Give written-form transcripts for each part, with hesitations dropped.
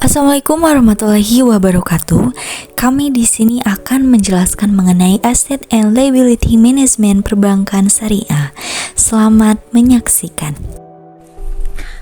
Assalamualaikum warahmatullahi wabarakatuh. Kami di sini akan menjelaskan mengenai Asset and Liability Management Perbankan Syariah. Selamat menyaksikan.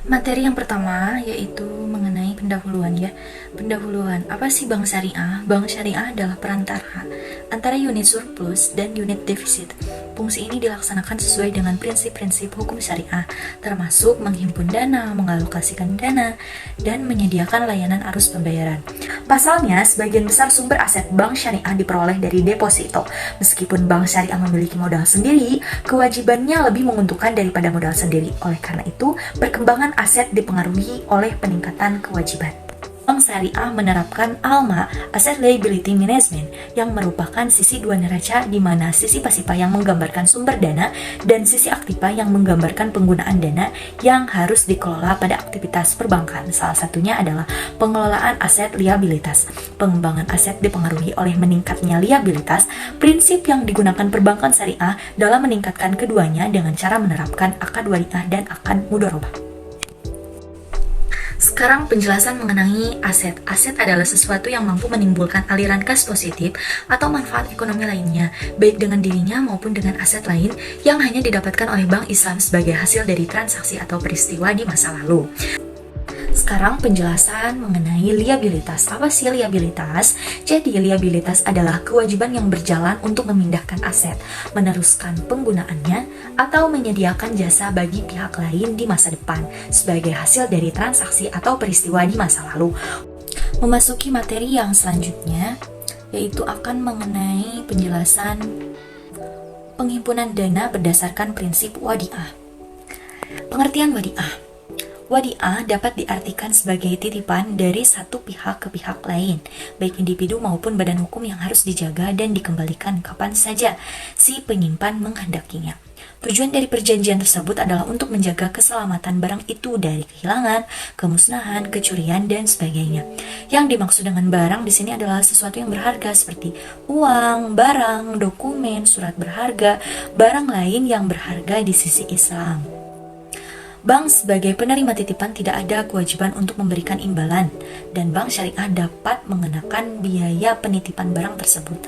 Materi yang pertama yaitu mengenai pendahuluan ya. Pendahuluan, apa sih bank syariah? Bank syariah adalah perantara antara unit surplus dan unit defisit. Fungsi ini dilaksanakan sesuai dengan prinsip-prinsip hukum syariah, termasuk menghimpun dana, mengalokasikan dana, dan menyediakan layanan arus pembayaran. Pasalnya, sebagian besar sumber aset bank syariah diperoleh dari deposito. Meskipun bank syariah memiliki modal sendiri, kewajibannya lebih menguntungkan daripada modal sendiri. Oleh karena itu, perkembangan aset dipengaruhi oleh peningkatan kewajiban. Bank syariah menerapkan ALMA, Asset Liability Management, yang merupakan sisi dua neraca di mana sisi pasifa yang menggambarkan sumber dana dan sisi aktiva yang menggambarkan penggunaan dana yang harus dikelola pada aktivitas perbankan. Salah satunya adalah pengelolaan aset liabilitas. Pengembangan aset dipengaruhi oleh meningkatnya liabilitas. Prinsip yang digunakan perbankan syariah dalam meningkatkan keduanya dengan cara menerapkan akad wariah dan akad mudharabah. Sekarang penjelasan mengenai aset. Aset adalah sesuatu yang mampu menimbulkan aliran kas positif atau manfaat ekonomi lainnya, baik dengan dirinya maupun dengan aset lain yang hanya didapatkan oleh bank Islam sebagai hasil dari transaksi atau peristiwa di masa lalu. Sekarang penjelasan mengenai liabilitas. Apa sih liabilitas? Jadi liabilitas adalah kewajiban yang berjalan untuk memindahkan aset, meneruskan penggunaannya, atau menyediakan jasa bagi pihak lain di masa depan sebagai hasil dari transaksi atau peristiwa di masa lalu. Memasuki materi yang selanjutnya, yaitu akan mengenai penjelasan penghimpunan dana berdasarkan prinsip wadiah. Pengertian wadiah. Wadiah dapat diartikan sebagai titipan dari satu pihak ke pihak lain, baik individu maupun badan hukum yang harus dijaga dan dikembalikan kapan saja si penyimpan menghendakinya. Tujuan dari perjanjian tersebut adalah untuk menjaga keselamatan barang itu dari kehilangan, kemusnahan, kecurian, dan sebagainya. Yang dimaksud dengan barang di sini adalah sesuatu yang berharga seperti uang, barang, dokumen, surat berharga, barang lain yang berharga di sisi Islam. Bank sebagai penerima titipan tidak ada kewajiban untuk memberikan imbalan, dan bank syariah dapat mengenakan biaya penitipan barang tersebut.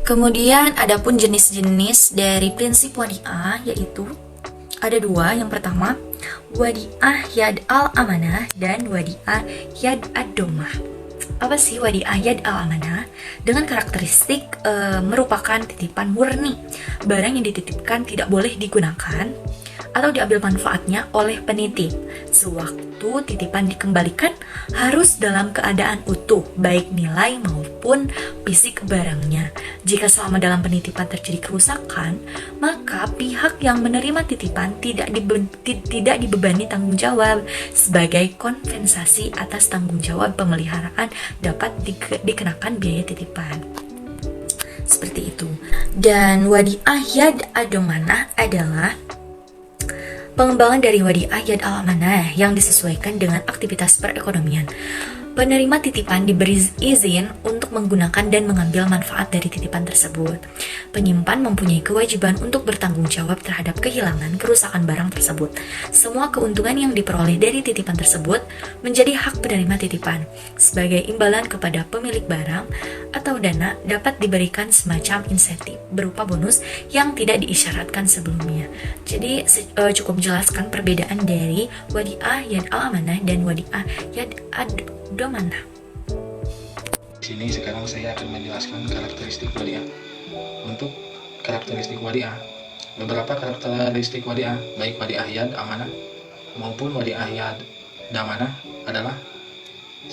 Kemudian adapun jenis-jenis dari prinsip wadiah yaitu ada dua. Yang pertama, wadiah yad al-amanah dan wadiah yad ad-domah. Apa sih wadiah yad al-amanah? Dengan karakteristik merupakan titipan murni. Barang yang dititipkan tidak boleh digunakan atau diambil manfaatnya oleh penitip. Sewaktu titipan dikembalikan harus dalam keadaan utuh, baik nilai maupun fisik barangnya. Jika selama dalam penitipan terjadi kerusakan, maka pihak yang menerima titipan tidak dibebani tanggung jawab. Sebagai kompensasi atas tanggung jawab pemeliharaan dapat dikenakan biaya titipan. Seperti itu. Dan wadiah yad ad-domanah adalah pengembangan dari wadiah yad al-amanah yang disesuaikan dengan aktivitas perekonomian. Penerima titipan diberi izin untuk menggunakan dan mengambil manfaat dari titipan tersebut. Penyimpan mempunyai kewajiban untuk bertanggung jawab terhadap kehilangan, kerusakan barang tersebut. Semua keuntungan yang diperoleh dari titipan tersebut menjadi hak penerima titipan. Sebagai imbalan kepada pemilik barang atau dana dapat diberikan semacam insentif berupa bonus yang tidak diisyaratkan sebelumnya. Jadi cukup jelaskan perbedaan dari wadiah yad al-amanah dan wadiah yad ad-domanah. Di sini sekarang saya akan menjelaskan karakteristik wadiah. Untuk karakteristik wadiah, beberapa karakteristik wadiah, baik wadiah yad amanah maupun wadiah yad damanah adalah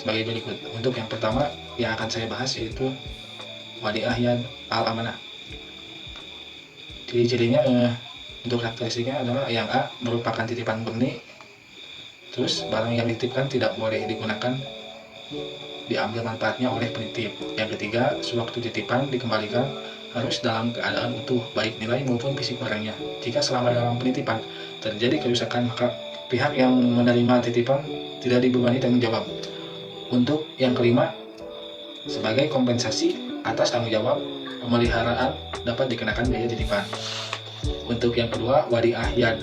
sebagai berikut. Untuk yang pertama yang akan saya bahas yaitu wadiah yad al-amanah. Ciri-cirinya untuk karakteristiknya adalah yang A, merupakan titipan murni. Terus barang yang dititipkan tidak boleh digunakan, diambil manfaatnya oleh penitip. Yang ketiga, sewaktu titipan dikembalikan harus dalam keadaan utuh, baik nilai maupun fisik barangnya. Jika selama dalam penitipan terjadi kerusakan, maka pihak yang menerima titipan tidak dibebani tanggung jawab. Untuk yang kelima, sebagai kompensasi atas tanggung jawab pemeliharaan dapat dikenakan biaya titipan. Untuk yang kedua, wadiah yad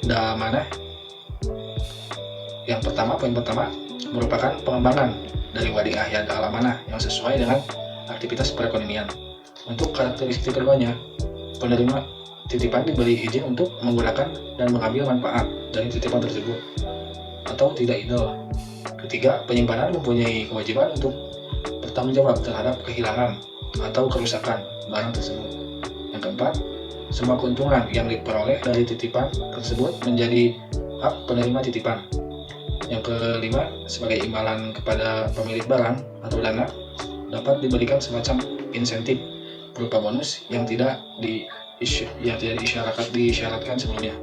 damanah. Poin pertama, merupakan pengembangan dari wadiah yad al-amanah yang sesuai dengan aktivitas perekonomian. Untuk karakteristik keduanya, penerima titipan diberi izin untuk menggunakan dan mengambil manfaat dari titipan tersebut atau tidak idle. Ketiga, penyimpanan mempunyai kewajiban untuk bertanggung jawab terhadap kehilangan atau kerusakan barang tersebut. Yang keempat, semua keuntungan yang diperoleh dari titipan tersebut menjadi hak penerima titipan. Yang kelima, sebagai imbalan kepada pemilik barang atau dana, dapat diberikan semacam insentif berupa bonus yang tidak disyaratkan sebelumnya.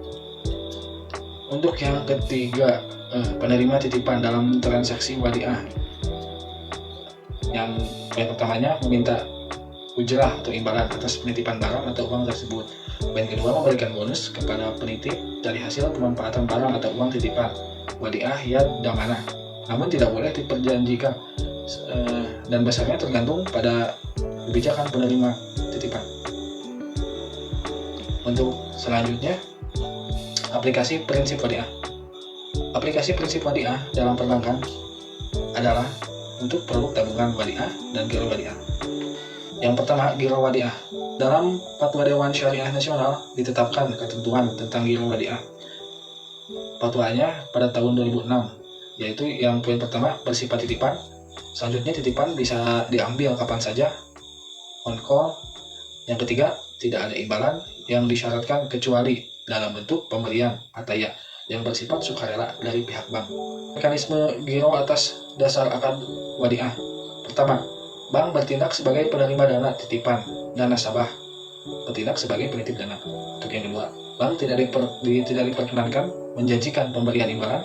Untuk yang ketiga, penerima titipan dalam transaksi wadiah. Yang pertamanya meminta ujrah atau imbalan atas penitipan barang atau uang tersebut. Yang kedua, memberikan bonus kepada penitip dari hasil pemanfaatan barang atau uang titipan wadiah yad amanah. Namun tidak boleh diperjanjikan dan besarnya tergantung pada kebijakan penerima titipan. Untuk selanjutnya, aplikasi prinsip wadiah. Aplikasi prinsip wadiah dalam perbankan adalah untuk produk tabungan wadiah dan giro wadiah. Yang pertama, giro wadiah. Dalam Fatwa Dewan Syariah Nasional ditetapkan ketentuan tentang giro wadiah. Fatwanya pada tahun 2006, yaitu yang poin pertama bersifat titipan. Selanjutnya, titipan bisa diambil kapan saja, on call. Yang ketiga, tidak ada imbalan yang disyaratkan kecuali dalam bentuk pemberian ataya yang bersifat sukarela dari pihak bank. Mekanisme giro atas dasar akad wadiah. Pertama, bank bertindak sebagai penerima dana titipan dan nasabah bertindak sebagai penitip dana. Untuk yang kedua, bank tidak diperkenankan menjanjikan pemberian imbalan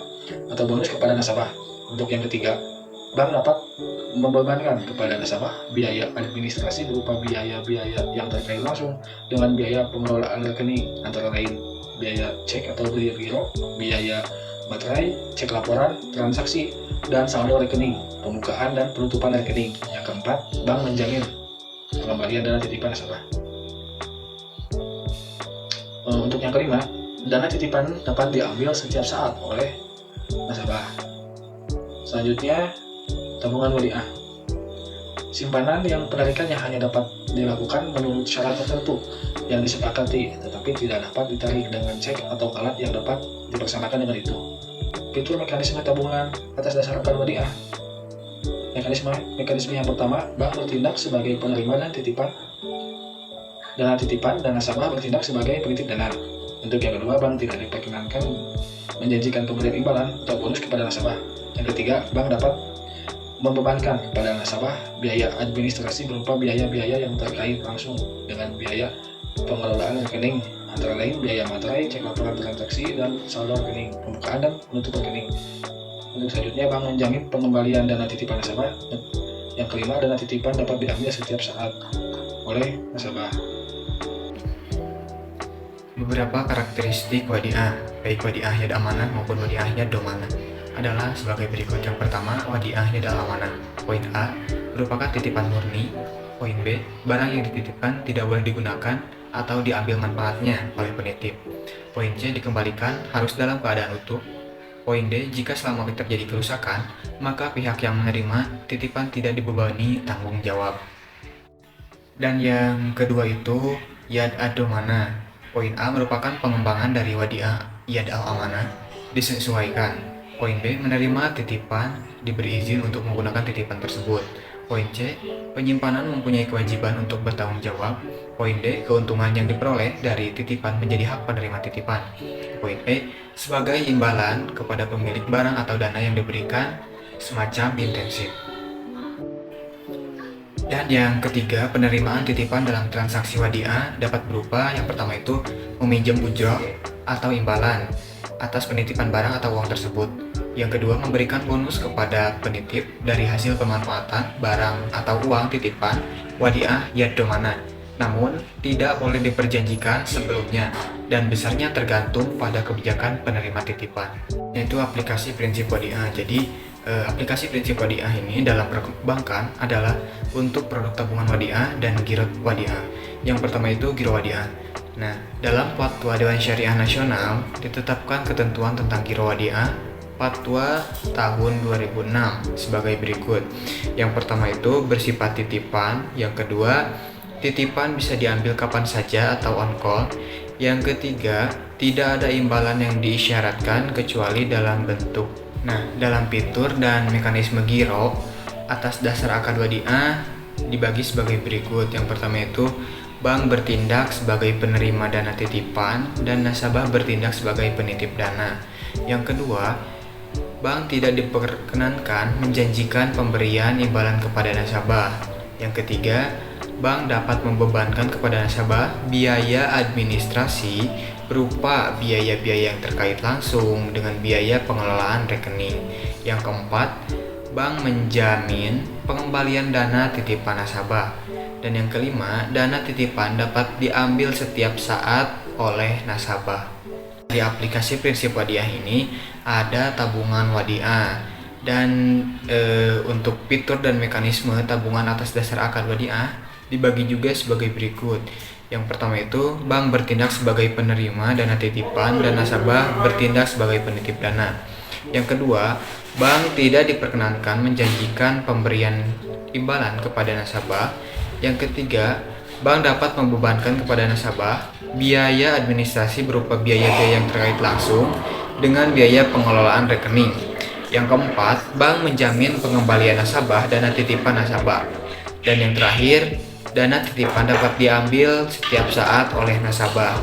atau bonus kepada nasabah. Untuk yang ketiga, bank dapat membebankan kepada nasabah biaya administrasi berupa biaya-biaya yang terkait langsung dengan biaya pengelolaan rekening, antara lain biaya cek atau giro, biaya materai, cek laporan, transaksi, dan saldo rekening, pembukaan dan penutupan rekening. Yang keempat, bank menjamin pengembalian dana titipan nasabah. Untuk yang kelima, dana titipan dapat diambil setiap saat oleh nasabah. Selanjutnya, tabungan wadiah. Simpanan yang penarikannya hanya dapat dilakukan menurut syarat tertentu yang disepakati, tetapi tidak dapat ditarik dengan cek atau alat yang dapat dipersamakan dengan itu. Fitur mekanisme tabungan atas dasar akad wadiah. Mekanisme yang pertama, bank bertindak sebagai penerima dana titipan dan nasabah bertindak sebagai penitip dana. Untuk yang kedua, bank tidak diperkenankan menjanjikan pemberian imbalan atau bonus kepada nasabah. Yang ketiga, bank dapat membebankan kepada nasabah biaya administrasi berupa biaya-biaya yang terkait langsung dengan biaya pengelolaan rekening, antara lain biaya materai, cek laporan transaksi, dan saldo rekening, pembukaan dan penutup rekening. Untuk selanjutnya, bank menjamin pengembalian dana titipan nasabah. Yang kelima, dana titipan dapat diambil setiap saat oleh nasabah. Beberapa karakteristik wadiah, baik wadiah yad amanah maupun wadiah yad amanah, adalah sebagai berikut. Yang pertama, wadiah yad amanah. Poin A, merupakan titipan murni. Poin B, barang yang dititipkan tidak boleh digunakan atau diambil manfaatnya oleh penitip. Poin C, dikembalikan harus dalam keadaan utuh. Poin D, jika selama terjadi kerusakan, maka pihak yang menerima titipan tidak dibebani tanggung jawab. Dan yang kedua itu yad ad-domanah. Poin A merupakan pengembangan dari wadiah yad al-amanah, disesuaikan. Poin B, menerima titipan diberi izin untuk menggunakan titipan tersebut. Poin C, penyimpanan mempunyai kewajiban untuk bertanggung jawab. Poin D, keuntungan yang diperoleh dari titipan menjadi hak penerima titipan. Poin E, sebagai imbalan kepada pemilik barang atau dana yang diberikan semacam intensif. Dan yang ketiga, penerimaan titipan dalam transaksi wadiah dapat berupa yang pertama itu meminjam ujrah atau imbalan atas penitipan barang atau uang tersebut. Yang kedua, memberikan bonus kepada penitip dari hasil pemanfaatan barang atau uang titipan wadiah yad amanah. Namun, tidak boleh diperjanjikan sebelumnya dan besarnya tergantung pada kebijakan penerima titipan. Yaitu aplikasi prinsip wadiah. Jadi, aplikasi prinsip wadiah ini dalam perbankan adalah untuk produk tabungan wadiah dan giro wadiah. Yang pertama itu giro wadiah. Nah, dalam Fatwa Dewan Syariah Nasional ditetapkan ketentuan tentang giro wadiah Fatwa tahun 2006 sebagai berikut. Yang pertama itu bersifat titipan, yang kedua titipan bisa diambil kapan saja atau on call, yang ketiga tidak ada imbalan yang diisyaratkan kecuali dalam bentuk. Nah, dalam fitur dan mekanisme giro atas dasar akad wadiah dibagi sebagai berikut. Yang pertama itu bank bertindak sebagai penerima dana titipan dan nasabah bertindak sebagai penitip dana. Yang kedua, bank tidak diperkenankan menjanjikan pemberian imbalan kepada nasabah. Yang ketiga, bank dapat membebankan kepada nasabah biaya administrasi berupa biaya-biaya yang terkait langsung dengan biaya pengelolaan rekening. Yang keempat, bank menjamin pengembalian dana titipan nasabah. Dan yang kelima, dana titipan dapat diambil setiap saat oleh nasabah. Di aplikasi prinsip wadiah ini ada tabungan wadiah, dan untuk fitur dan mekanisme tabungan atas dasar akad wadiah dibagi juga sebagai berikut. Yang pertama itu bank bertindak sebagai penerima dana titipan dan nasabah bertindak sebagai penitip dana. Yang kedua, bank tidak diperkenankan menjanjikan pemberian imbalan kepada nasabah. Yang ketiga, bank dapat membebankan kepada nasabah biaya administrasi berupa biaya-biaya yang terkait langsung dengan biaya pengelolaan rekening. Yang keempat, bank menjamin pengembalian nasabah dana titipan nasabah. Dan yang terakhir, dana titipan dapat diambil setiap saat oleh nasabah.